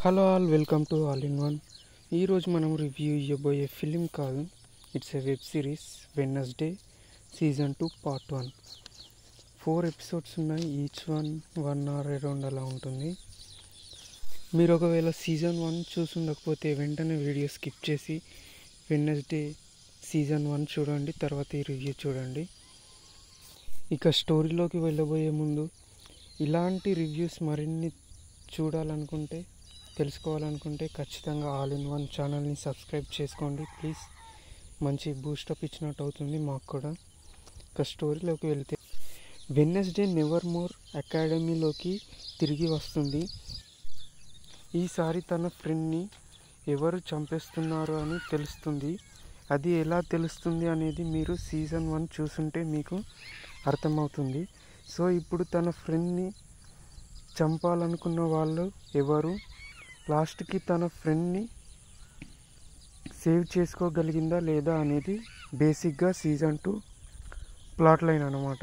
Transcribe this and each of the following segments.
Hello all, welcome to all in one. ఈరోజు మనం review ఇవ్వబోయే film కాదు, it's a web series. Wednesday season 2 part 1. 4 episodes ఉన్నాయి, each 1 hour around అలా ఉంటుంది. మీరు ఒకవేళ సీజన్ 1 చూసుండకపోతే వెంటనే వీడియో స్కిప్ చేసి వెడ్నెస్డే సీజన్ 1 చూడండి, తర్వాత ఈ రివ్యూ చూడండి. ఇక స్టోరీలోకి వెళ్ళబోయే ముందు ఇలాంటి రివ్యూస్ మరిన్ని చూడాలనుకుంటే, తెలుసుకోవాలనుకుంటే ఖచ్చితంగా ఆల్ ఇన్ వన్ ఛానల్ని సబ్స్క్రైబ్ చేసుకోండి ప్లీజ్. మంచి బూస్టప్ ఇచ్చినట్టు అవుతుంది మాకు కూడా. ఇక స్టోరీలోకి వెళ్తే, వెడ్నెస్డే నెవర్ మోర్ అకాడమీలోకి తిరిగి వస్తుంది. ఈసారి తన ఫ్రెండ్ని ఎవరు చంపేస్తున్నారు అని తెలుస్తుంది. అది ఎలా తెలుస్తుంది అనేది మీరు సీజన్ 1 చూసుంటే మీకు అర్థమవుతుంది. సో ఇప్పుడు తన ఫ్రెండ్ని చంపాలనుకున్న వాళ్ళు ఎవరు, లాస్ట్కి తన ఫ్రెండ్ని సేవ్ చేసుకోగలిగిందా లేదా అనేది బేసిక్గా సీజన్ 2 ప్లాట్ లైన్ అన్నమాట.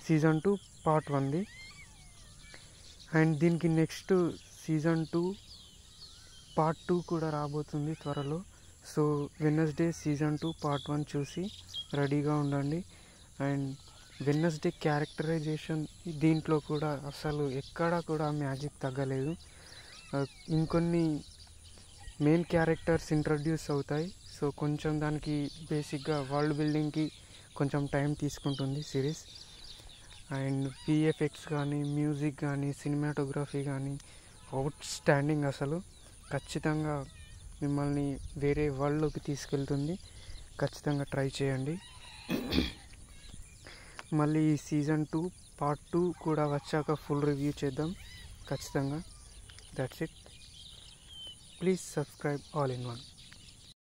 సీజన్ 2 పార్ట్ 1ది. అండ్ దీనికి నెక్స్ట్ సీజన్ 2 పార్ట్ 2 కూడా రాబోతుంది త్వరలో. సో వెడ్నెస్డే సీజన్ 2 పార్ట్ 1 చూసి రెడీగా ఉండండి. అండ్ వెడ్నెస్డే క్యారెక్టరైజేషన్ దీంట్లో కూడా అసలు ఎక్కడా కూడా మ్యాజిక్ తగ్గలేదు. ఇంకొన్ని మెయిన్ క్యారెక్టర్స్ ఇంట్రడ్యూస్ అవుతాయి. సో కొంచెం దానికి బేసిక్గా వరల్డ్ బిల్డింగ్కి కొంచెం టైం తీసుకుంటుంది సిరీస్. అండ్ విఎఫ్ఎక్స్ కానీ, మ్యూజిక్ కానీ, సినిమాటోగ్రఫీ కానీ అవుట్ స్టాండింగ్. అసలు ఖచ్చితంగా మిమ్మల్ని వేరే వరల్డ్లోకి తీసుకెళ్తుంది. ఖచ్చితంగా ట్రై చేయండి. మళ్ళీ సీజన్ 2 పార్ట్ 2 కూడా వచ్చాక ఫుల్ రివ్యూ చేద్దాం ఖచ్చితంగా. That's it. Please subscribe all in one.